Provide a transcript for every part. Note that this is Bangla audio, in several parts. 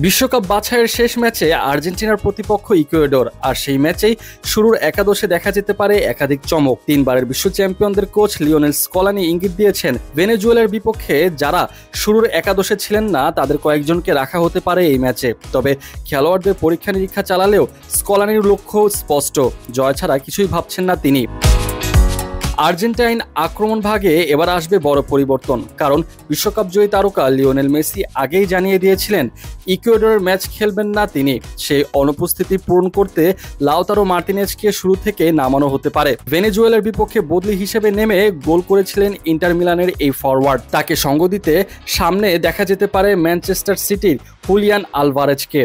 বিশ্বকাপ বাছাইয়ের শেষ ম্যাচে আর্জেন্টিনার প্রতিপক্ষ ইকুয়েডর, আর সেই ম্যাচেই শুরুর একাদশে দেখা যেতে পারে একাধিক চমক। তিনবারের বিশ্ব চ্যাম্পিয়নদের কোচ লিওনেল স্কলানি ইঙ্গিত দিয়েছেন ভেনেজুয়েলার বিপক্ষে যারা শুরুর একাদশে ছিলেন না তাদের কয়েকজনকে রাখা হতে পারে এই ম্যাচে। তবে খেলোয়াড়দের পরীক্ষা নিরীক্ষা চালালেও স্কলানির লক্ষ্য স্পষ্ট, জয় ছাড়া কিছুই ভাবছেন না তিনি। আর্জেন্টাইন আক্রমণ ভাগে এবার আসবে বড় পরিবর্তন, কারণ বিশ্বকাপ জয়ী তারকা লিওনেল মেসি আগেই জানিয়ে দিয়েছিলেন ইকুয়েডরের ম্যাচ খেলবেন না তিনি। সেই অনুপস্থিতি পূরণ করতে লাউতারো মার্টিনেজকে শুরু থেকে নামানো হতে পারে। ভেনেজুয়েলার বিপক্ষে বদলি হিসেবে নেমে গোল করেছিলেন ইন্টার মিলানের এই ফরওয়ার্ড। তাকে সঙ্গ দিতে সামনে দেখা যেতে পারে ম্যানচেস্টার সিটির হুলিয়ান আলভারেজকে।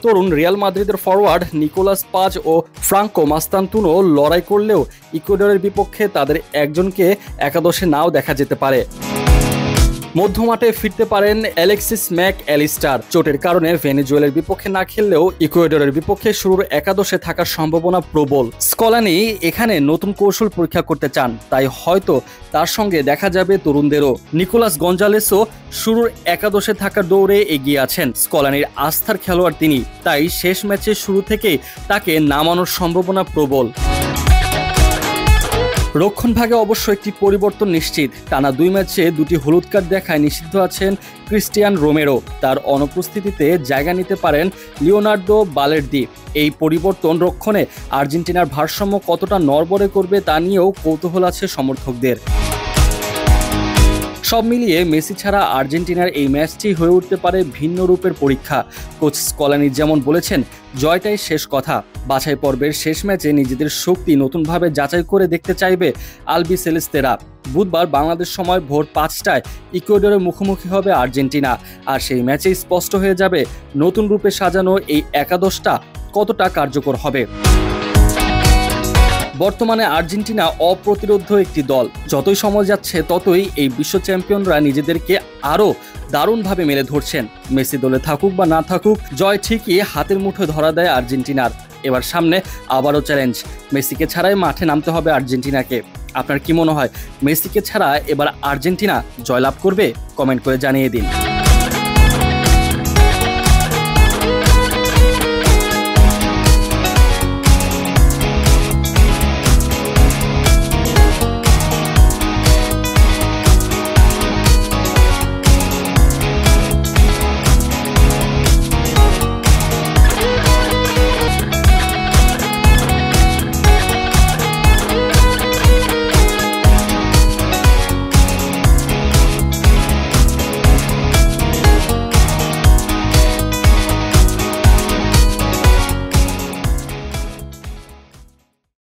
তরুণ রিয়াল মাদ্রিদের ফরওয়ার্ড নিকোলাস পাজ ও ফ্রাঙ্কো মাস্তান্তুনো লড়াই করলেও ইকুয়েডরের বিপক্ষে তাদের একজনকে একাদশে নাও দেখা যেতে পারে। মধ্যমাঠে ফিরতে পারেন অ্যালেক্সিস ম্যাক অ্যালিস্টার। চোটের কারণে ভেনেজুয়েলার বিপক্ষে না খেললেও ইকুয়েডরের বিপক্ষে শুরুর একাদশে থাকার সম্ভাবনা প্রবল। স্কলানি এখানে নতুন কৌশল পরীক্ষা করতে চান, তাই হয়তো তার সঙ্গে দেখা যাবে তরুণদেরও। নিকোলাস গঞ্জালেসও শুরুর একাদশে থাকার দৌড়ে এগিয়ে আছেন। স্কলানির আস্থার খেলোয়াড় তিনি, তাই শেষ ম্যাচের শুরু থেকেই তাকে নামানোর সম্ভাবনা প্রবল। রক্ষণভাগে অবশ্য একটি পরিবর্তন নিশ্চিত। টানা 2 ম্যাচে 2টি হলুদ কার্ড দেখায় নিষিদ্ধ আছেন ক্রিস্টিয়ান রোমেরো। তার অনুপস্থিতিতে জায়গা নিতে পারেন লিওনার্দো বালের্দি। এই পরিবর্তন রক্ষণে আর্জেন্টিনার ভারসাম্য কতটা নড়বড়ে করবে তা নিয়েও কৌতূহল আছে সমর্থকদের। সব মিলিয়ে মেসি ছাড়া আর্জেন্টিনার এই ম্যাচটি হয়ে উঠতে পারে ভিন্ন রূপের পরীক্ষা। কোচ স্কলানি যেমন বলেছেন, জয়টাই শেষ কথা। বাছাই পর্বের শেষ ম্যাচে নিজেদের শক্তি নতুনভাবে যাচাই করে দেখতে চাইবে আলবি সেলেস্তেরা। বুধবার বাংলাদেশ সময় ভোর 5টায় ইকুয়েডরের মুখোমুখি হবে আর্জেন্টিনা, আর সেই ম্যাচেই স্পষ্ট হয়ে যাবে নতুন রূপে সাজানো এই একাদশটা কতটা কার্যকর হবে। বর্তমানে আর্জেন্টিনা অপ্রতিরোধ্য একটি দল। যতই সময় যাচ্ছে ততই এই বিশ্ব চ্যাম্পিয়নরা নিজেদেরকে আরও দারুণভাবে মেলে ধরছেন। মেসি দলে থাকুক বা না থাকুক, জয় ঠিকই হাতের মুঠোয় ধরা দেয় আর্জেন্টিনার। এবার সামনে আবারও চ্যালেঞ্জ, মেসিকে ছাড়াই মাঠে নামতে হবে আর্জেন্টিনাকে। আপনার কি মনে হয়, মেসিকে ছাড়া এবার আর্জেন্টিনা জয়লাভ করবে? কমেন্ট করে জানিয়ে দিন।